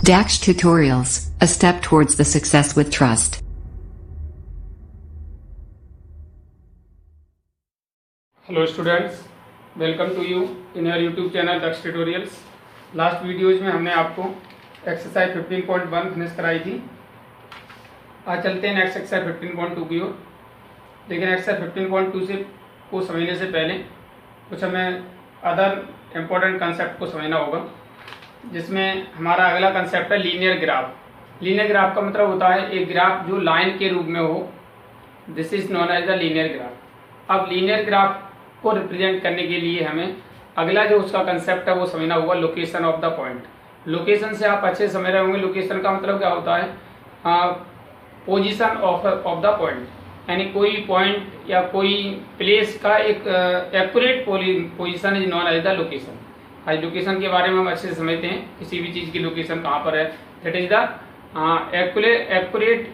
Dax Tutorials, a step towards the success with trust. Hello students, welcome to you in your YouTube channel Daksh tutorials. Last videos में हमने आपको exercise 15.1 finish कराई थी। आज चलते हैं नेक्स्ट एक्सरसाइज 15.2 की ओर। लेकिन एक्सरसाइज 15.2 से को समझने से पहले कुछ हमें अदर इम्पोर्टेंट कंसेप्ट को समझना होगा, जिसमें हमारा अगला कंसेप्ट है लीनियर ग्राफ। लीनियर ग्राफ का मतलब होता है एक ग्राफ जो लाइन के रूप में हो। This is known as the linear graph. अब लीनियर ग्राफ को रिप्रेजेंट करने के लिए हमें अगला जो उसका कंसेप्ट है वो समझना होगा, location of the point. Location से आप अच्छे समझ रहे होंगे। लोकेशन का मतलब क्या होता है? पोजीशन ऑफ द पॉइंट, यानी कोई पॉइंट या कोई प्लेस का एक accurate position is known as the location. आज लोकेशन के बारे में हम अच्छे से समझते हैं, किसी भी चीज़ की लोकेशन कहाँ पर है। That is the accurate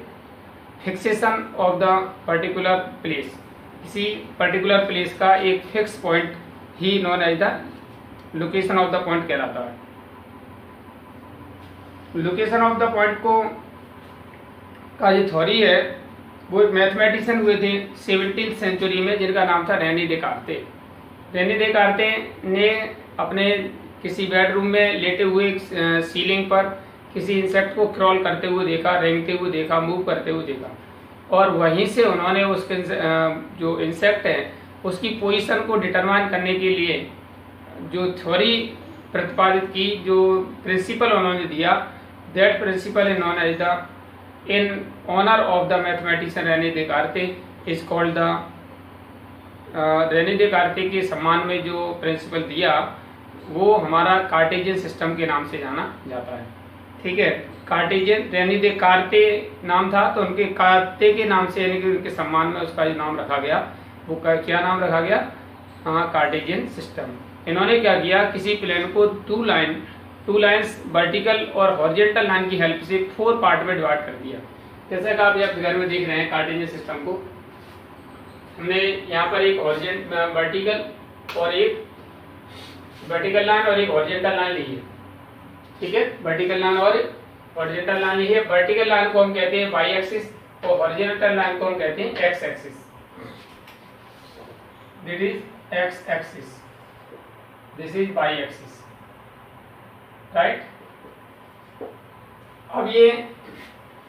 fixation of the particular place. किसी पर्टिकुलर प्लेस का एक फिक्स पॉइंट ही known as the location of the point कहलाता है। लोकेशन ऑफ द पॉइंट को का जो थ्योरी है वो एक मैथमेटिशियन हुए थे 17th सेंचुरी में, जिनका नाम था रेनी डेकार्ते। रेनी डेकार्ते ने अपने किसी बेडरूम में लेटे हुए सीलिंग पर किसी इंसेक्ट को क्रॉल करते हुए देखा, रेंगते हुए देखा, मूव करते हुए देखा, और वहीं से उन्होंने उसके जो इंसेक्ट है उसकी पोजीशन को डिटरमाइन करने के लिए जो थ्योरी प्रतिपादित की, जो प्रिंसिपल उन्होंने दिया, that principle is known as the in honour of the mathematician René Descartes is called the René Descartes के सम्मान में जो प्रिंसिपल दिया वो हमारा कार्टेशियन सिस्टम के नाम से जाना जाता है। ठीक है, कार्टेशियन, रेनी डेकार्ते नाम था तो उनके कार्ते के नाम से, यानी कि उनके सम्मान में उसका जो नाम रखा गया वो क्या नाम रखा गया? Cartesian system. इन्होंने क्या किया, किसी प्लेन को टू लाइंस वर्टिकल और हॉरिजॉन्टल लाइन की हेल्प से 4 पार्ट में डिवाइड कर दिया। जैसा कि आप यहाँ फिगर में देख रहे हैं कार्टेशियन सिस्टम को, हमने यहाँ पर एक वर्टिकल और एक वर्टिकल लाइन और एक हॉरिजॉन्टल लाइन ली है। ठीक है, वर्टिकल लाइन और हॉरिजॉन्टल लाइन ली है। वर्टिकल लाइन को हम कहते हैं वाई एक्सिस और हॉरिजॉन्टल लाइन को हम कहते हैं X axis. This is X axis, this is Y axis, right. अब ये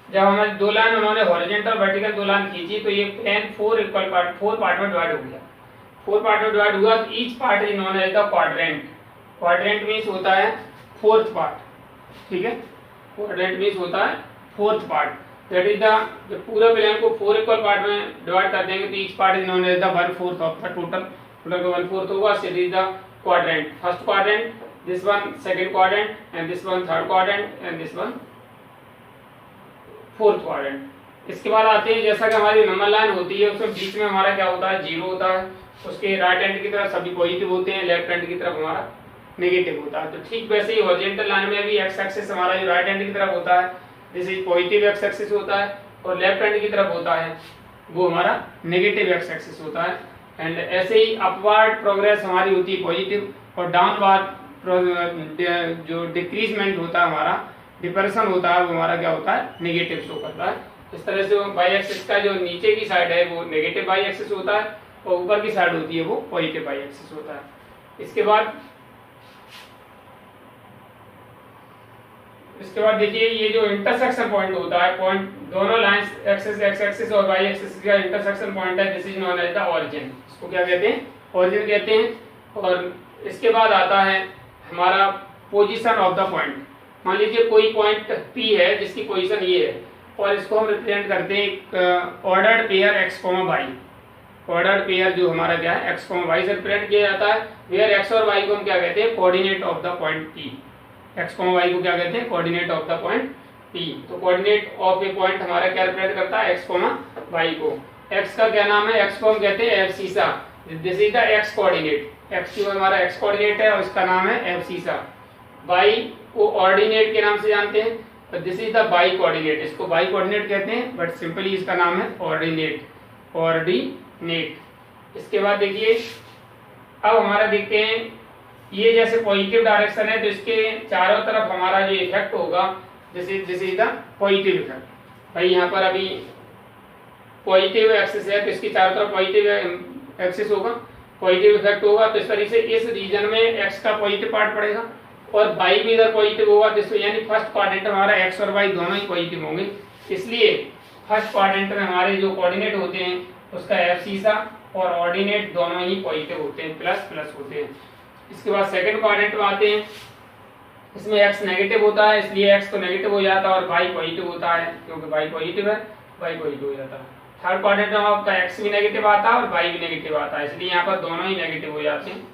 जब हमारे दो लाइन उन्होंने हॉरिजॉन्टल वर्टिकल दो लाइन खींची तो ये प्लेन 4 पार्ट में डिवाइड हो गया। 4 पार्ट में डिवाइड हुआ तो each part is known as the quadrant. Quadrant means होता है 4th पार्ट। ठीक है, क्वाड्रेंट मींस होता है 4th part. That is the, जब पूरे प्लेन को 4 इक्वल पार्ट में डिवाइड कर देंगे तो each part is known as the 1/4 of the total. Total का 1/4 होगा, so it is the quadrant. First quadrant, this one second quadrant, and this one third quadrant, and this one 4th quadrant. इसके बाद आते हैं, जैसा कि हमारी number line होती है उसमें बीच में हमारा क्या होता है? 0 होता है। उसके राइट हैंड की तरफ सभी पॉजिटिव होते हैं, लेफ्ट हैंड की तरफ हमारा नेगेटिव होता है। तो ठीक वैसे ही हॉरिजॉन्टल लाइन में भी एक्स एक्सिस हमारा जो राइट हैंड की तरफ होता है this is positive x axis होता है, और लेफ्ट हैंड की तरफ होता है वो हमारा नेगेटिव एक्स एक्सिस होता है। एंड ऐसे ही अपवर्ड प्रोग्रेस हमारी होती है पॉजिटिव, और डाउनवर्ड जो डिक्रीजमेंट होता है हमारा, डिप्रेशन होता है, वो हमारा क्या होता है? नेगेटिव शो करता है। इस तरह से वाई एक्सिस का जो नीचे की साइड है वो नेगेटिव वाई एक्सिस होता है, और ऊपर की साइड होती है वो पॉजिटिव वाई एक्सिस होता है। इसके बाद देखिए, ये जो इंटरसेक्शन पॉइंट होता है, पॉइंट दोनों लाइंस एक्सिस एक्स एक्सिस और वाई एक्सिस का इंटरसेक्शन पॉइंट है, this is known as the origin. इसको क्या कहते हैं? ओरिजिन कहते हैं। और इसके बाद आता है हमारा पोजीशन ऑफ द पॉइंट। मान लीजिए कोई पॉइंट P है जिसकी पोजीशन ये है, और इसको हम रिप्रेजेंट करते हैं एक ordered pair x, y। Ordered pair जो हमारा क्या है? x, y से रिप्रेजेंट किया जाता है। वेयर x और y को हम क्या कहते हैं? Coordinate of the point P। x, y को क्या कहते हैं? Coordinate of the point P। तो कोऑर्डिनेट ऑफ ए पॉइंट हमारा क्या रिप्रेजेंट करता है? x, y को। x का क्या नाम है? x को हम कहते हैं abscissa. This is the x coordinate. x जो हमारा x कोऑर्डिनेट है और इसका नाम है एब्सिसा। y को ऑर्डिनेट के नाम से जानते हैं, तो this is the by coordinate. इसको बाई कोऑर्डिनेट कहते हैं, बट सिंपली इसका नाम है ऑर्डिनेट। इसके बाद देखिए, अब हमारा देखते हैं, ये जैसे पॉजिटिव डायरेक्शन है तो इसके चारों तरफ हमारा जो इफेक्ट होगा this is the positive effect. भाई यहाँ पर अभी पॉजिटिव एक्सिस है तो इसकी चारों तरफ पॉजिटिव एक्सिस होगा, पॉजिटिव इफेक्ट होगा, तो इस तरीके से इस रीजन में एक्स का पॉजिटिव पार्ट पड़ेगा और वाई भी इधर पॉजिटिव होगा, तो यानी फर्स्ट क्वाड्रेंट हमारा एक्स और वाई दोनों ही पॉजिटिव होंगे। इसलिए फर्स्ट क्वाड्रेंट में हमारे जो कोऑर्डिनेट होते हैं उसका एफ सीसा और ऑर्डिनेट दोनों ही पॉजिटिव होते हैं, प्लस प्लस होते हैं। इसके बाद सेकंड क्वाड्रेंट में आते हैं, इसमें एक्स नेगेटिव होता है इसलिए एक्स तो नेगेटिव हो जाता है और वाई पॉजिटिव होता है क्योंकि वाई पॉजिटिव है, वाई पॉजिटिव हो जाता है। थर्ड क्वाड्रेंट में आपका एक्स भी नेगेटिव आता है और वाई भी नेगेटिव आता है, इसलिए यहाँ पर दोनों ही नेगेटिव हो जाते हैं।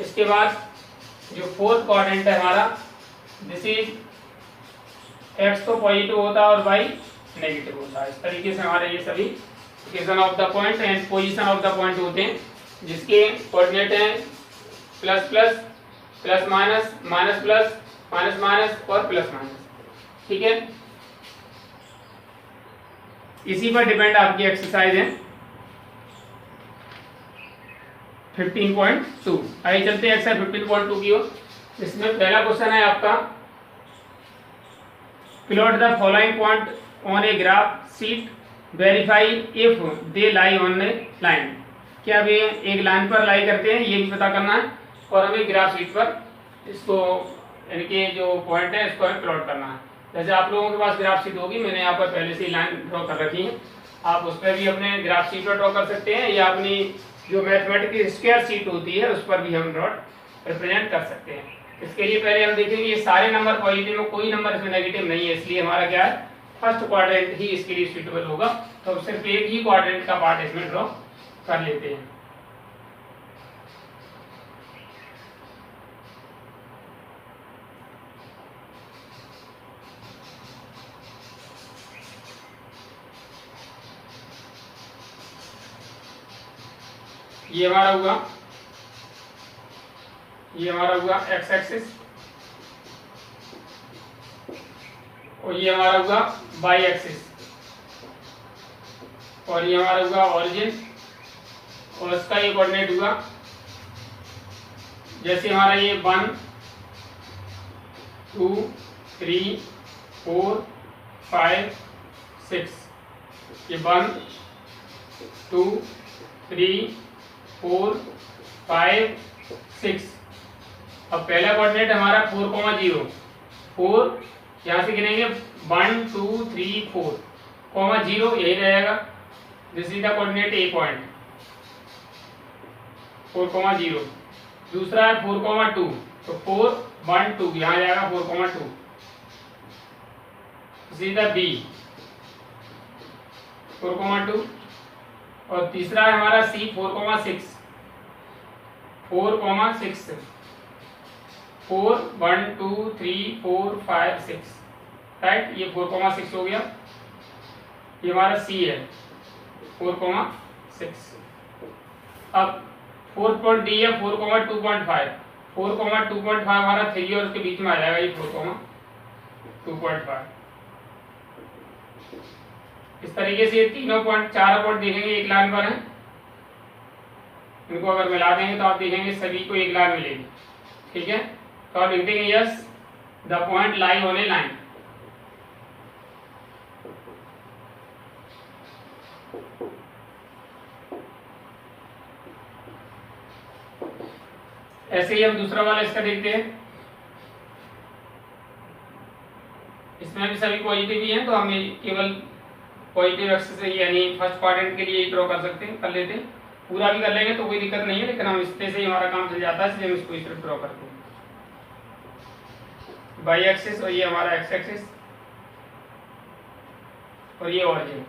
इसके बाद जो फोर्थ क्वाड्रेंट है हमारा, दिस इज एक्स तो पॉजिटिव होता है और वाई नेगेटिव होता है। इस तरीके से हमारे ये सभी location of the point and position of the point होते हैं, जिसके कोऑर्डिनेट हैं plus plus, plus minus, minus plus, minus minus और प्लस माइनस। ठीक है, इसी पर डिपेंड आपकी एक्सरसाइज है 15.2। आइए चलते हैं एक्सरसाइज 15.2 की ओर। इसमें पहला क्वेश्चन है आपका, plot the following point on a graph sheet, verify if they lie on a line. क्या वे एक लाइन पर लाई करते हैं ये भी पता करना है और हमें ग्राफ शीट पर इसको इनके जो पॉइंट है इसको हमें प्लॉट करना है। जैसे आप लोगों के पास ग्राफ शीट होगी, मैंने यहाँ पर पहले से ही लाइन ड्रॉ कर रखी है, आप उस पर भी अपने ग्राफ शीट पर ड्रॉ कर सकते हैं या अपनी जो मैथमेटिक्स की स्क्वायर शीट होती है उस पर भी हम ड्रॉट रिप्रेजेंट कर सकते हैं। इसके लिए पहले हम देखेंगे ये सारे नंबर पॉजिटिव में, कोई नंबर इसमें नेगेटिव नहीं है, इसलिए हमारा क्या है फर्स्ट क्वाड्रेंट ही इसके लिए सुटेबल होगा, तो सिर्फ एक ही क्वाड्रेंट का पार्ट इसमें ड्रॉ कर लेते हैं। ये हमारा हुआ, ये हमारा हुआ एक्स एक्सिस और ये हमारा हुआ वाई एक्सिस और ये हमारा हुआ ओरिजिन और इसका ये कोऑर्डिनेट हुआ, जैसे हमारा ये 1 2 3 4 5 6, ये 1 2 3 4 5 6। अब पहला कोऑर्डिनेट हमारा 4,0, 4 यहाँ से गिनेंगे 1 2 3 4, 0 यही रहेगा, this is the coordinate A point 4,0। दूसरा है 4,2, तो 4 1 2 यहाँ जाएगा 4,2, दिस इज द बी 4,2। और तीसरा है हमारा सी 4,6, 4,6, 4 1 2 3 4 5 6, राइट, ये 4,6 हो गया, ये हमारा सी है 4,6। अब फोर्थ पॉइंट डी है 4,2.5, 4,2.5 हमारा 3 और उसके बीच में आ जाएगा ये 4,2.5। इस तरीके से तीनों पॉइंट, चारों पॉइंट देखेंगे एक लाइन पर हैं, इनको अगर मिला देंगे तो आप देखेंगे सभी को एक लाइन मिलेगी। ठीक है, तो आप लिख देंगे yes the point lie on a line. ऐसे ही हम दूसरा वाला इसका देखते हैं, इसमें भी सभी पॉजिटिव ही हैं, तो हम केवल पॉजिटिव एक्सिस यानी फर्स्ट क्वाड्रेंट के लिए ही ड्रॉ कर सकते हैं, कर लेते हैं। पूरा भी कर लेंगे तो कोई दिक्कत नहीं है, लेकिन हम इससे ही हमारा काम चल जाता है, इसलिए हम इसको इस तरफ ड्रॉ करते हैं। वाई एक्सिस और ये हमारा एक्स एक्सिस और ये ऑरिजिन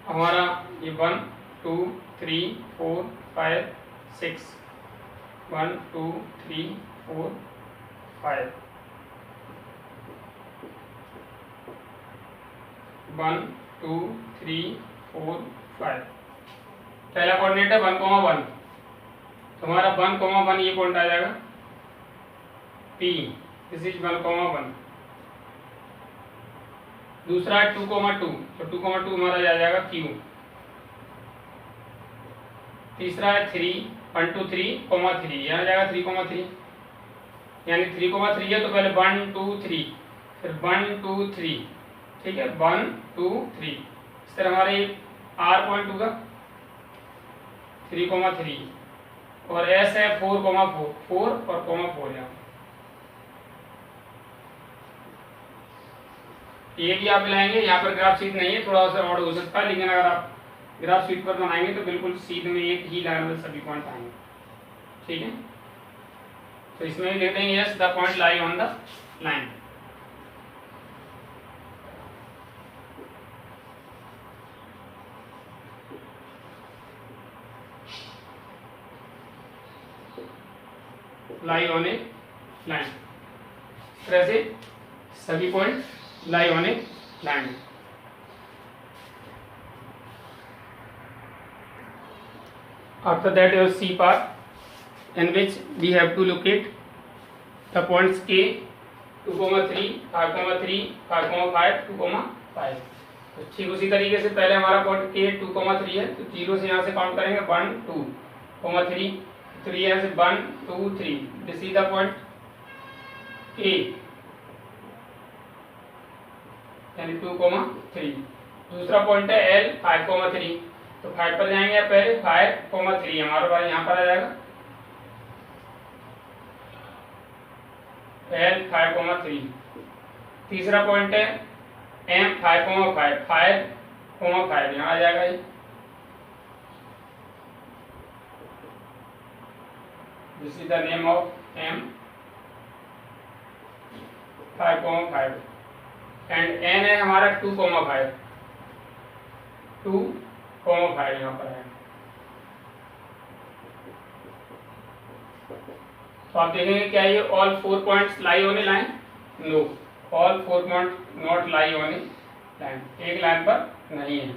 हमारा ये 1 2 3 4 5 6, 1 2 3 4 5, 1 2 3 4 5। पहला कोऑर्डिनेट है 1,1, तो हमारा 1,1 ये पॉइंट आ जाएगा P, दिस इज 1,1। दूसरा है 2,2, तो 2,2 हमारा आ जाएगा Q। तीसरा है 3 1 2 3,3, यहाँ जाएगा 3,3, यानी 3,3 है तो पहले 1 2 3 फिर 1 2 3, ठीक है 1 2 3। इस तरह हमारे R पॉइंट होगा 3,3 और S है 4,4 4 और 4 यहाँ ये भी आप मिलाएंगे। यहाँ पर ग्राफ शीट नहीं है, थोड़ा सा ऑड हो सकता है, लेकिन अगर आप ग्राफ शीट पर बनाएंगे तो बिल्कुल सीधे में एक ही लाइन में सभी पॉइंट आएंगे, ठीक है। तो इसमें भी लिख देंगे yes the point lie on the line. Lie on a line, इस तरह से सभी point lie on a line. After that your C part in which we have to locate the points K 2,3 5,3 5,5 2,5। तो ठीक उसी तरीके से पहले हमारा पॉइंट K 2,3 है तो 0 से यहाँ से काउंट करेंगे 1 2,3 तो यहाँ से 1 2 3 this is the point A यानी 2,3। दूसरा पॉइंट है L 5,3 तो 5 पर जाएंगे आप पहले 5,3 हमारा बार यहाँ पर आ जाएगा L 5,3। तीसरा पॉइंट है M 5,5 5,5 यहाँ आ जाएगा ये। This is the name of M 5,5 and N है हमारा 2,5 2,5 यहाँ पर है। तो आप देखेंगे क्या ये all 4 points lie on a line? No, all 4 point not lie on a line, एक लाइन पर नहीं है।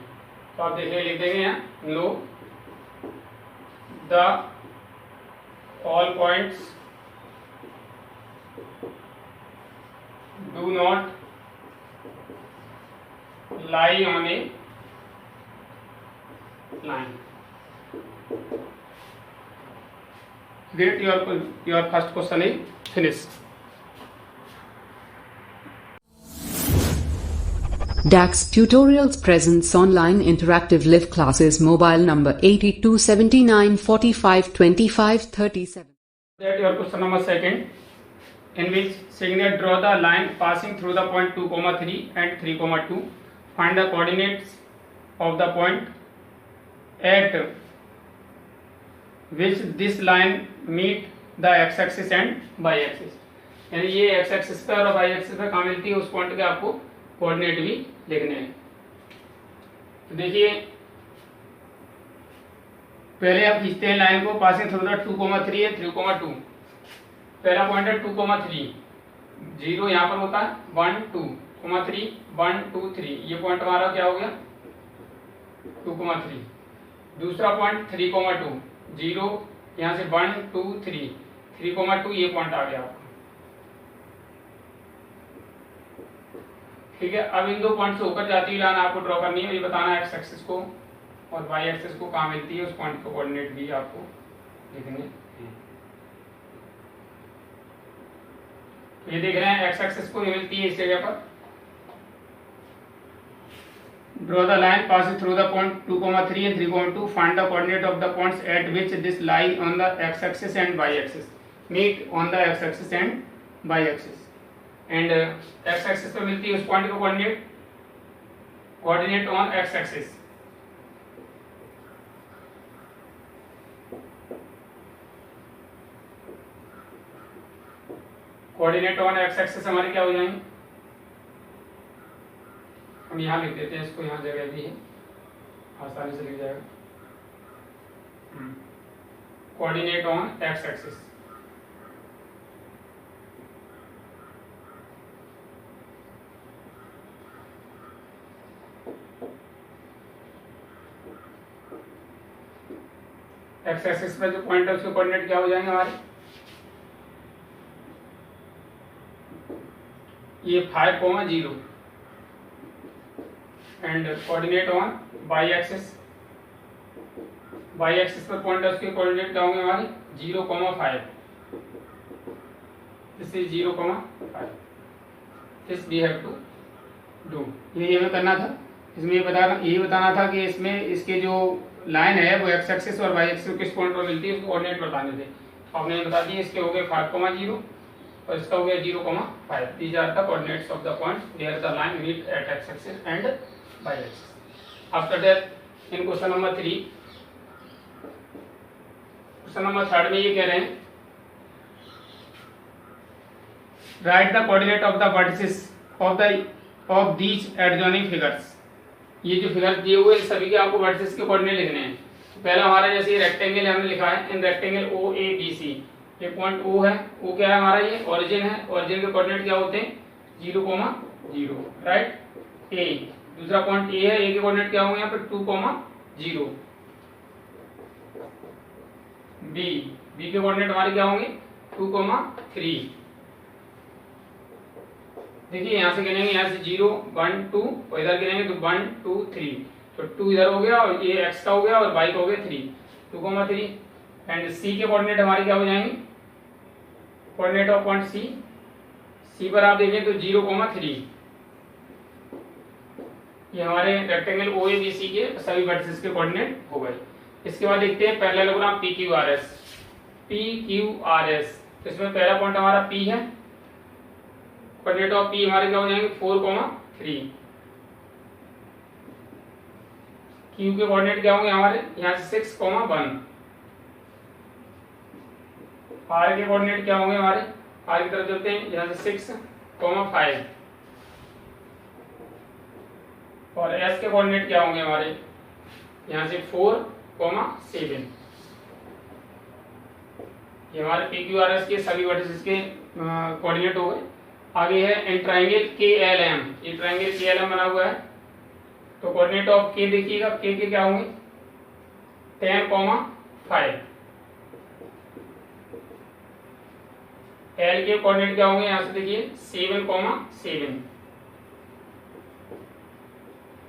तो आप देखिए लिख देंगे यहाँ no the all points do not lie on a line। Great, your first question is finished। DAX Tutorials presents online interactive live classes. Mobile number 82 79 45 25 37। That your question number second, in which saying that draw the line passing through the point 2,3 and 3,2. Find the coordinates of the point at which this line meet the x-axis and y-axis। यानी ये x-axis पे और y-axis पे कहाँ मिलती है उस point के आपको कोऑर्डिनेट भी लिखने हैं। तो देखिए पहले आप खींचते हैं लाइन को पासिंग थ्रू द 2,3 है 3,2। पहला पॉइंट है 2,3 जीरो यहाँ पर होता है 1 2 3 1 2 3 ये पॉइंट हमारा क्या हो गया 2,3। दूसरा पॉइंट 3,2 जीरो यहाँ से 1 2 3 3,2 ये पॉइंट आ गया आपका, ठीक है। अब इन दो पॉइंट से होकर जाती हुई लाइन आपको ड्रॉ करनी है, ये बताना है एक्स एक्सिस को और वाई एक्सिस को कहाँ मिलती है, उस पॉइंट को कोऑर्डिनेट भी आपको लिखने हैं। तो ये देख रहे हैं एक्स एक्सिस को ये मिलती है इस जगह पर। Draw the line passing through the point 2,3 and 3,2. Find the coordinate of the points at which this lie on the x-axis and y-axis meet on the x-axis and y-axis। And x-axis पे मिलती है उस point का coordinate on x-axis। coordinate on x-axis हमारे क्या हो जाएंगे, हम यहाँ लिख देते हैं इसको, यहाँ जगह भी है आसानी से लिख जाएगा। Coordinate on x axis, X axis पे जो पॉइंट है उसके कोऑर्डिनेट क्या हो जाएंगे हमारे, ये 5,0 and coordinate on Y axis, Y axis पर पॉइंट है उसके कोऑर्डिनेट क्या होंगे हमारे 0,5, this is 0,5। This we have to do. ये हमें करना था। इसमें यही बताना था कि इसमें इसके जो लाइन है वो एक्स एक्सिस और वाई एक्सिस किस पॉइंट पर मिलती है उसको कोऑर्डिनेट बताने थे। आपने बता दिए। इसके हो गए 5,0 और इसका हो गया 0,5। These are the coordinates of the point where the line meet at X axis and Y axis. After that in question number 3, question number 3 में ये कह रहे हैं right the coordinate of the vertices of these adjoining figures. ये जो figures दिए हुए हैं सभी के आपको वर्टिसेस के कोऑर्डिनेट लिखने हैं। तो पहला हमारा जैसे रेक्टेंगल हमने लिखा है, in rectangle O A B C, ये पॉइंट ओ है, ओ क्या है हमारा, ये ओरिजिन है। ओरिजिन के कोऑर्डिनेट क्या होते हैं 0,0, राइट। ए दूसरा पॉइंट ए है, ए के कोऑर्डिनेट क्या होंगे यहाँ पे 2,0। बी के कोऑर्डिनेट हमारे क्या होंगे 2,3। देखिए यहाँ से गिनेंगे, यहाँ से 0 1 2 और इधर गिनेंगे तो 1 2 3, तो 2 इधर हो गया और ये x का हो गया और y का हो गया 3, 2,3। एंड c के कोऑर्डिनेट हमारे क्या हो जाएंगे, कोऑर्डिनेट ऑफ पॉइंट c पर आप देखें तो 0,3। ये हमारे रेक्टेंगल OABC के सभी वर्टिसेस के कोऑर्डिनेट हो गए। इसके बाद देखते हैं पैरेललोग्राम PQRS। तो इसमें पहला पॉइंट हमारा P है, कोऑर्डिनेट ऑफ P हमारे क्या हो जाएंगे 4,3। Q के कोऑर्डिनेट क्या होंगे हमारे यहाँ से 6,1। R के कोऑर्डिनेट क्या होंगे हमारे, R की तरफ चलते हैं, यहाँ से 6,5। और S के कोऑर्डिनेट क्या होंगे हमारे यहाँ से 4,7। ये हमारे PQRS के सभी वर्टिसेस के कोऑर्डिनेट हो गए। आगे है इन ट्राइंगल KLM। ये ट्राइंगल KLM बना हुआ है, तो कोऑर्डिनेट ऑफ K देखिएगा, K के क्या होंगे 10,5। L के कोऑर्डिनेट क्या होंगे यहाँ से देखिए 7,7।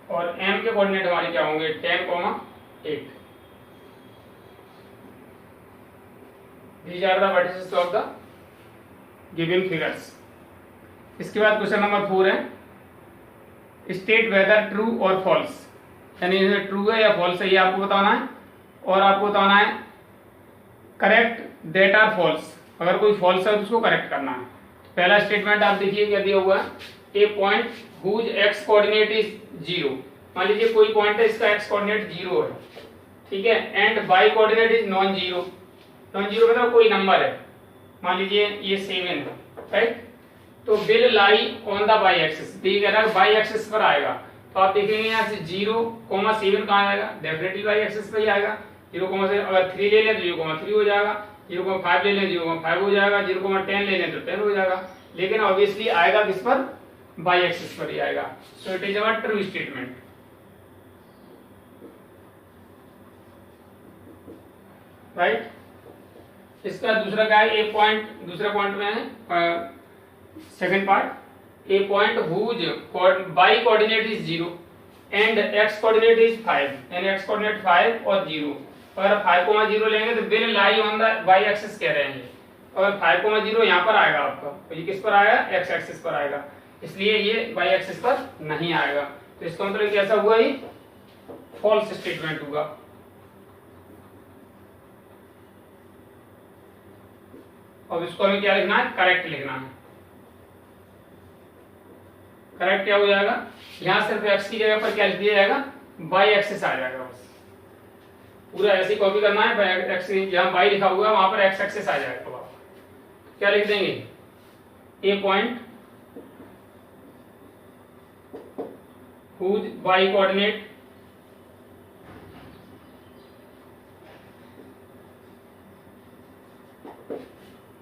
और M के कोऑर्डिनेट हमारे क्या होंगे 10,8। These are the vertices of the given figures। इसके बाद क्वेश्चन नंबर 4 है स्टेट वेदर ट्रू और फॉल्स, यानी ट्रू है या फॉल्स है ये आपको बताना है। और आपको बताना है करेक्ट दैट आर फॉल्स, अगर कोई फॉल्स है तो उसको करेक्ट करना है। पहला स्टेटमेंट आप देखिए क्या दिया हुआ है, a point whose x coordinate is 0। मान लीजिए कोई पॉइंट है इसका एक्स कोऑर्डिनेट 0 है, ठीक है, and Y coordinate is non zero. Non zero मतलब कोई नंबर है, मान लीजिए ये 7 है, राइट। तो will lie on the Y axis, ठीक है ना, वाई एक्सिस पर आएगा। तो आप देखेंगे यहाँ से 0,7 कहाँ आएगा, डेफिनेटली वाई एक्सिस पर ही आएगा। 0,7 अगर 3 ले लें तो 0,3 हो जाएगा, 0,5 ले लें 0,5 हो जाएगा, 0,10 ले लें तो 10 हो जाएगा। लेकिन ऑब्वियसली आएगा किस पर, वाई एक्सिस पर ही आएगा। सो it is our true statement. Right. इसका दूसरा क्या है, ए पॉइंट, दूसरा पॉइंट में है second part, a point whose Y coordinate is 0 and X coordinate is 5, यानी एक्स कोऑर्डिनेट 5 और 0। अगर 5,0 लेंगे तो will lie on the Y axis कह रहे हैं। अगर 5,0 यहाँ पर आएगा आपका, तो ये किस पर आएगा, एक्स एक्सिस पर आएगा, इसलिए ये वाई एक्सिस पर नहीं आएगा। तो इसका मतलब कैसा हुआ, ये फॉल्स स्टेटमेंट होगा। अब इसको हमें क्या लिखना है, करेक्ट लिखना है। करेक्ट क्या हो जाएगा, यहां सिर्फ एक्स की जगह पर क्या लिख दिया जाएगा, वाई एक्सिस आ जाएगा। बस पूरा ऐसे कॉपी करना है, एक्स जहां वाई लिखा हुआ है वहां पर एक्स एक्सिस आ जाएगा। तो आप क्या लिख देंगे, a point whose Y coordinate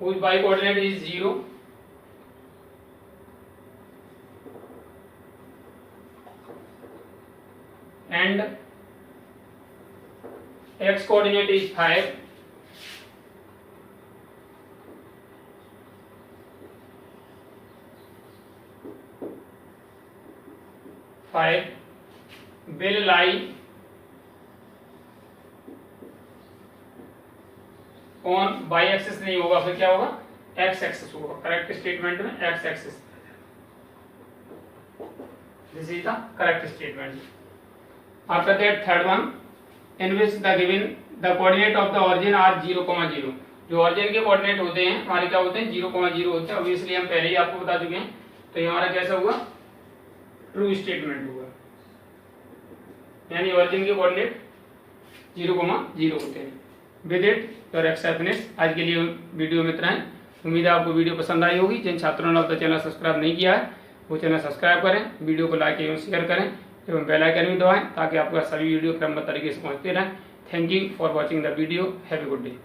whose y coordinate is 0 and x coordinate is 5, will lie on Y axis नहीं होगा, फिर क्या होगा, एक्स एक्सिस होगा। करेक्ट स्टेटमेंट में X axis. This is the correct statement. After that third one, in which the given the coordinate of the origin are 0,0। जो origin के coordinate होते हैं हमारे क्या होते हैं 0,0 होते हैं। ऑब्वियसली हम पहले ही आपको बता चुके हैं, तो ये हमारा कैसा हुआ, ट्रू स्टेटमेंट हुआ, यानी ऑरिजिन के कोऑर्डिनेट 0,0 होते हैं। विद इट योर एक्सेप्टेंस, आज के लिए वीडियो में इतना है। उम्मीद है आपको वीडियो पसंद आई होगी। जिन छात्रों ने अब तक चैनल सब्सक्राइब नहीं किया है वो चैनल सब्सक्राइब करें, वीडियो को लाइक एवं शेयर करें एवं बेल आइकन भी दबाएं ताकि आपका सभी वीडियो क्रमबद्ध तरीके से पहुंचते रहें। Thank you for watching the video. Have a good day.